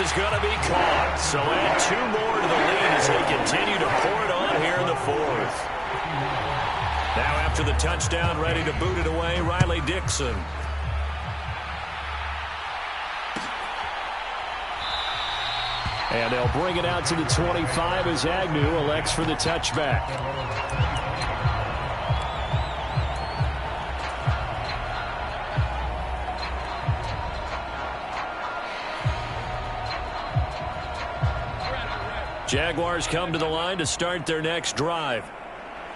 is going to be caught. So add 2 more to the lead as they continue to pour it on here in the 4th. Now after the touchdown, ready to boot it away, Riley Dixon. And they'll bring it out to the 25 as Agnew elects for the touchback. Jaguars come to the line to start their next drive.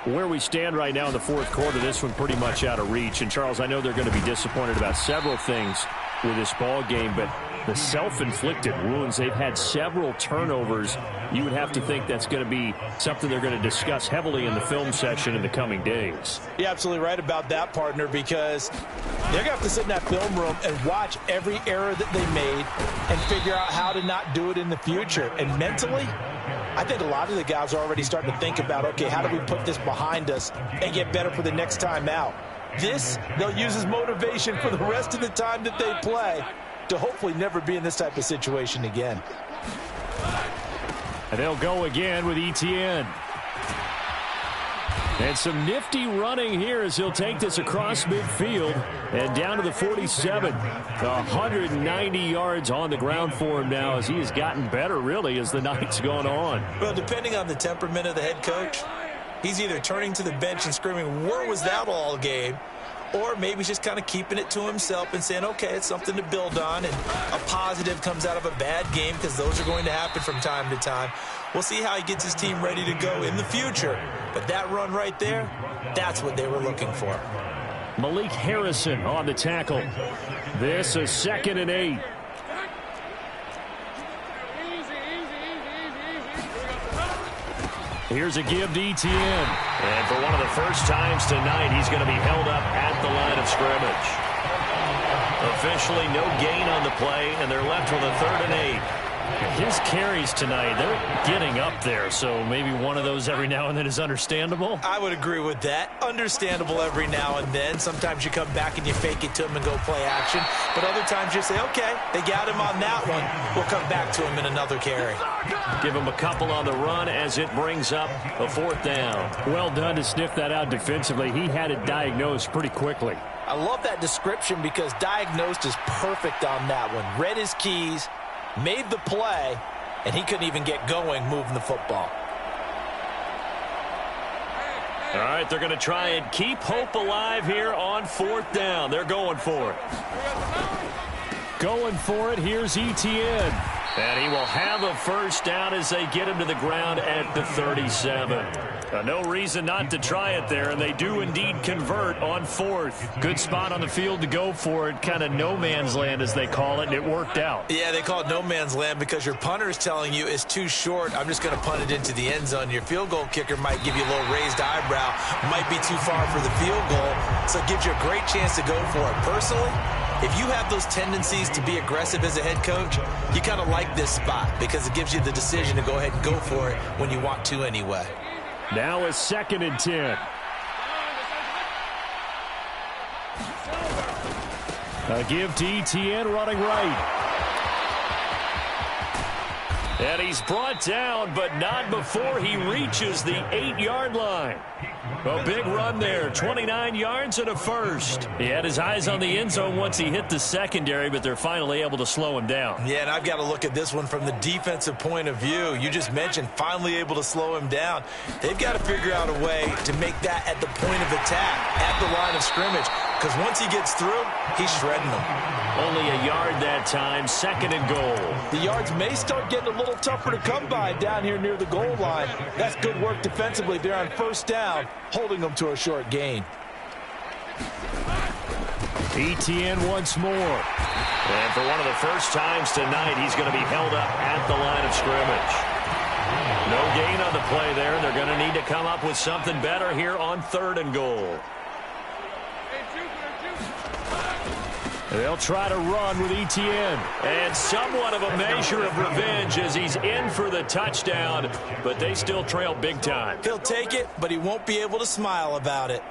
Where we stand right now in the 4th quarter, this one pretty much out of reach. And, Charles, I know they're going to be disappointed about several things with this ball game, but the self-inflicted wounds, they've had several turnovers. You would have to think that's going to be something they're going to discuss heavily in the film session in the coming days. You're absolutely right about that, partner, because they're going to have to sit in that film room and watch every error that they made and figure out how to not do it in the future. And mentally, I think a lot of the guys are already starting to think about, okay, how do we put this behind us and get better for the next time out? This, they'll use as motivation for the rest of the time that they play to hopefully never be in this type of situation again. And they'll go again with Etienne. And some nifty running here as he'll take this across midfield and down to the 47. 190 yards on the ground for him now as he has gotten better, really, as the night's gone on. Well, depending on the temperament of the head coach, he's either turning to the bench and screaming, "Where was that all game?" Or maybe he's just kind of keeping it to himself and saying, okay, it's something to build on, and a positive comes out of a bad game because those are going to happen from time to time. We'll see how he gets his team ready to go in the future. But that run right there, that's what they were looking for. Malik Harrison on the tackle. This is 2nd and 8. Here's a give to Etienne. And for one of the first times tonight, he's going to be held up at the line of scrimmage. Officially no gain on the play, and they're left with a 3rd and 8. His carries tonight, they're getting up there, so maybe one of those every now and then is understandable. I would agree with that. Understandable every now and then. Sometimes you come back and you fake it to him and go play action. But other times you say, okay, they got him on that one. We'll come back to him in another carry. Give him a couple on the run as it brings up a 4th down. Well done to sniff that out defensively. He had it diagnosed pretty quickly. I love that description because diagnosed is perfect on that one. Read his keys, made the play, and he couldn't even get going moving the football. All right, they're going to try and keep hope alive here on 4th down. They're going for it. Going for it, here's Etienne. And he will have a 1st down as they get him to the ground at the 37. No reason not to try it there, and they do indeed convert on 4th. Good spot on the field to go for it, kind of no man's land as they call it, and it worked out. Yeah, they call it no man's land because your punter is telling you it's too short. I'm just going to punt it into the end zone. Your field goal kicker might give you a little raised eyebrow, might be too far for the field goal, so it gives you a great chance to go for it. Personally, if you have those tendencies to be aggressive as a head coach, you kind of like this spot because it gives you the decision to go ahead and go for it when you want to anyway. Now a 2nd and 10. A give to Etienne running right. And he's brought down, but not before he reaches the 8-yard line. A big run there, 29 yards and a 1st. He had his eyes on the end zone once he hit the secondary, but they're finally able to slow him down. Yeah, and I've got to look at this one from the defensive point of view. You just mentioned finally able to slow him down. They've got to figure out a way to make that at the point of attack, at the line of scrimmage, because once he gets through, he's shredding them. Only a yard that time, 2nd and goal. The yards may start getting a little tougher to come by down here near the goal line. That's good work defensively there on 1st down, holding them to a short gain. Etienne once more. And for one of the first times tonight, he's going to be held up at the line of scrimmage. No gain on the play there. They're going to need to come up with something better here on 3rd and goal. They'll try to run with Etienne. And somewhat of a measure of revenge as he's in for the touchdown, but they still trail big time. He'll take it, but he won't be able to smile about it.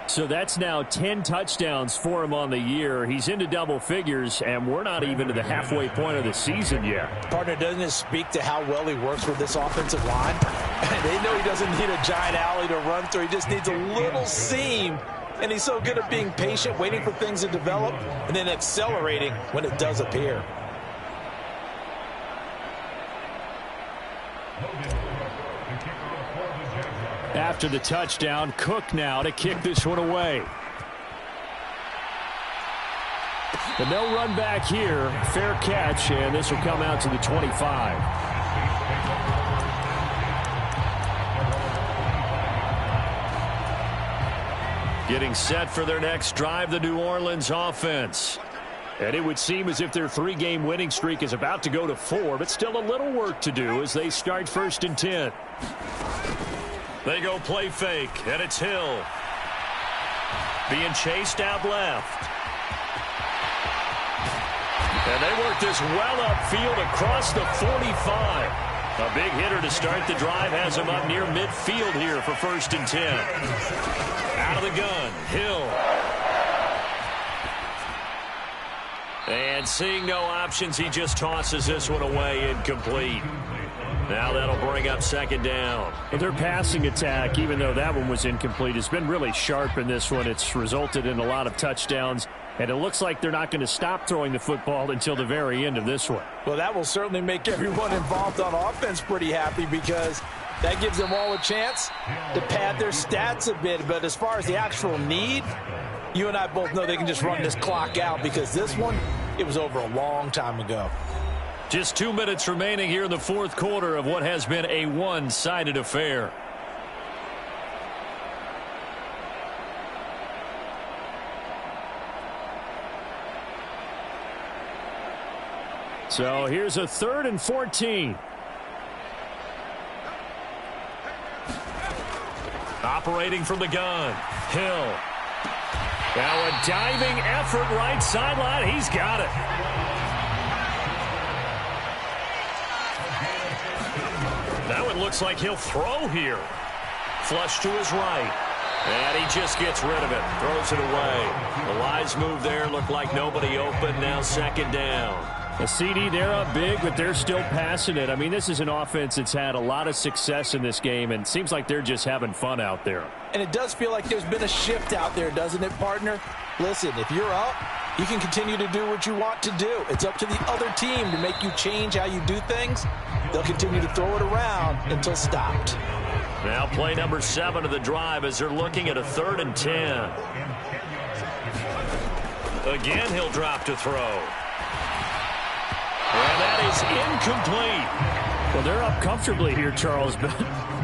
So that's now 10 touchdowns for him on the year. He's into double figures, and we're not even to the halfway point of the season yet. Partner, doesn't it speak to how well he works with this offensive line? They know he doesn't need a giant alley to run through. He just needs a little seam. And he's so good at being patient, waiting for things to develop, and then accelerating when it does appear. After the touchdown, Cook now to kick this one away. The no run back here, fair catch, and this will come out to the 25. Getting set for their next drive, the New Orleans offense. And it would seem as if their 3-game winning streak is about to go to 4, but still a little work to do as they start 1st and 10. They go play fake, and it's Hill. Being chased out left. And they work this well upfield across the 45. A big hitter to start the drive has him up near midfield here for 1st and 10. Out of the gun, Hill. And seeing no options, he just tosses this one away, incomplete. Now that'll bring up 2nd down. But their passing attack, even though that one was incomplete, has been really sharp in this one. It's resulted in a lot of touchdowns, and it looks like they're not going to stop throwing the football until the very end of this one. Well, that will certainly make everyone involved on offense pretty happy because that gives them all a chance to pad their stats a bit. But as far as the actual need, you and I both know they can just run this clock out because this one, it was over a long time ago. Just 2 minutes remaining here in the 4th quarter of what has been a one-sided affair. So here's a 3rd and 14. Operating from the gun, Hill. Now a diving effort right sideline. He's got it. Now it looks like he'll throw here. Flush to his right. And he just gets rid of it. Throws it away. The Lions move there. Look like nobody open. Now 2nd down. A CD, they're up big, but they're still passing it. I mean, this is an offense that's had a lot of success in this game, and it seems like they're just having fun out there. And it does feel like there's been a shift out there, doesn't it, partner? Listen, if you're up, you can continue to do what you want to do. It's up to the other team to make you change how you do things. They'll continue to throw it around until stopped. Now play number 7 of the drive as they're looking at a 3rd and 10. Again, he'll drop to throw. And that is incomplete. Well, they're up comfortably here, Charles, but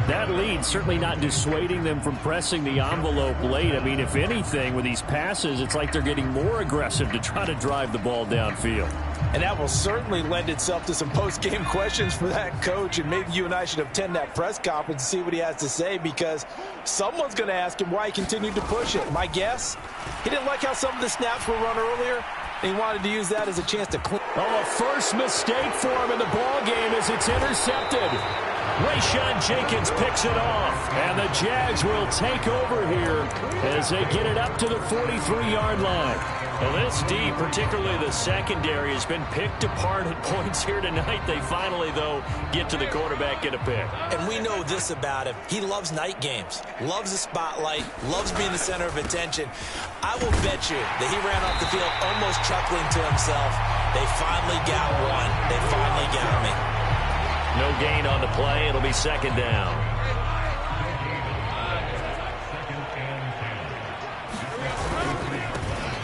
that lead certainly not dissuading them from pressing the envelope late. I mean, if anything, with these passes, it's like they're getting more aggressive to try to drive the ball downfield. And that will certainly lend itself to some post-game questions for that coach, and maybe you and I should attend that press conference and see what he has to say, because someone's going to ask him why he continued to push it. My guess, he didn't like how some of the snaps were run earlier, and he wanted to use that as a chance to clean. Oh, a first mistake for him in the ball game as it's intercepted. Rayshon Jenkins picks it off, and the Jags will take over here as they get it up to the 43-yard line. Well, this D, particularly the secondary, has been picked apart at points here tonight. They finally, though, get to the quarterback, get a pick. And we know this about him. He loves night games, loves the spotlight, loves being the center of attention. I will bet you that he ran off the field almost chuckling to himself. They finally got one. They finally got me. No gain on the play. It'll be 2nd down.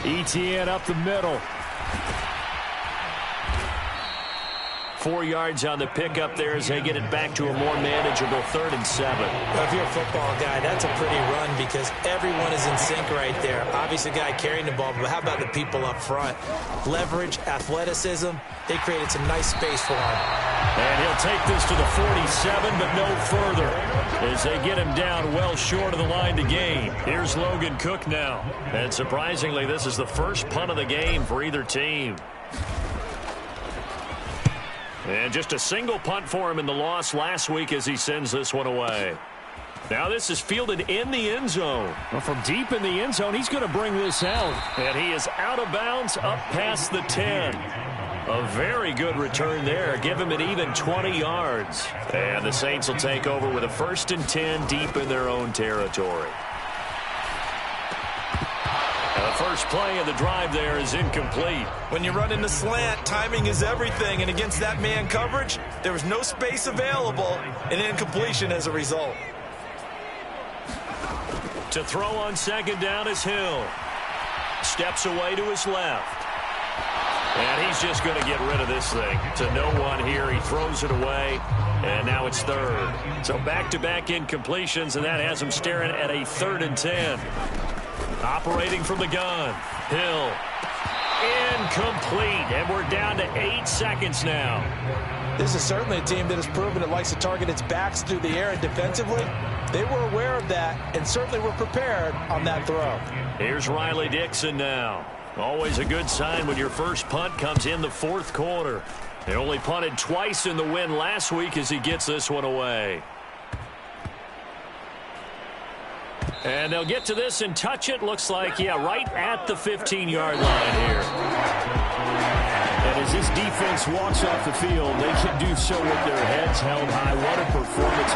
ETN up the middle. 4 yards on the pickup there as they get it back to a more manageable 3rd and 7. Well, if you're a football guy, that's a pretty run because everyone is in sync right there. Obviously, the guy carrying the ball, but how about the people up front? Leverage, athleticism, they created some nice space for him. And he'll take this to the 47, but no further as they get him down well short of the line to gain. Here's Logan Cook now. And surprisingly, this is the first punt of the game for either team. And just a single punt for him in the loss last week as he sends this one away. Now this is fielded in the end zone. Well, from deep in the end zone, he's going to bring this out. And he is out of bounds up past the 10. A very good return there. Give him an even 20 yards. And the Saints will take over with a 1st and 10 deep in their own territory. And the first play of the drive there is incomplete. When you run in the slant, timing is everything. And against that man coverage, there was no space available, and incompletion as a result. To throw on 2nd down is Hill. Steps away to his left. And he's just going to get rid of this thing. To no one here. He throws it away. And now it's 3rd. So back-to-back incompletions, and that has him staring at a 3rd and 10. Operating from the gun. Hill. Incomplete. And we're down to 8 seconds now. This is certainly a team that has proven it likes to target its backs through the air, and defensively, they were aware of that and certainly were prepared on that throw. Here's Riley Dixon now. Always a good sign when your first punt comes in the 4th quarter. They only punted twice in the win last week as he gets this one away. And they'll get to this and touch it. Looks like, yeah, right at the 15-yard line here. And as this defense walks off the field, they can do so with their heads held high. What a performance.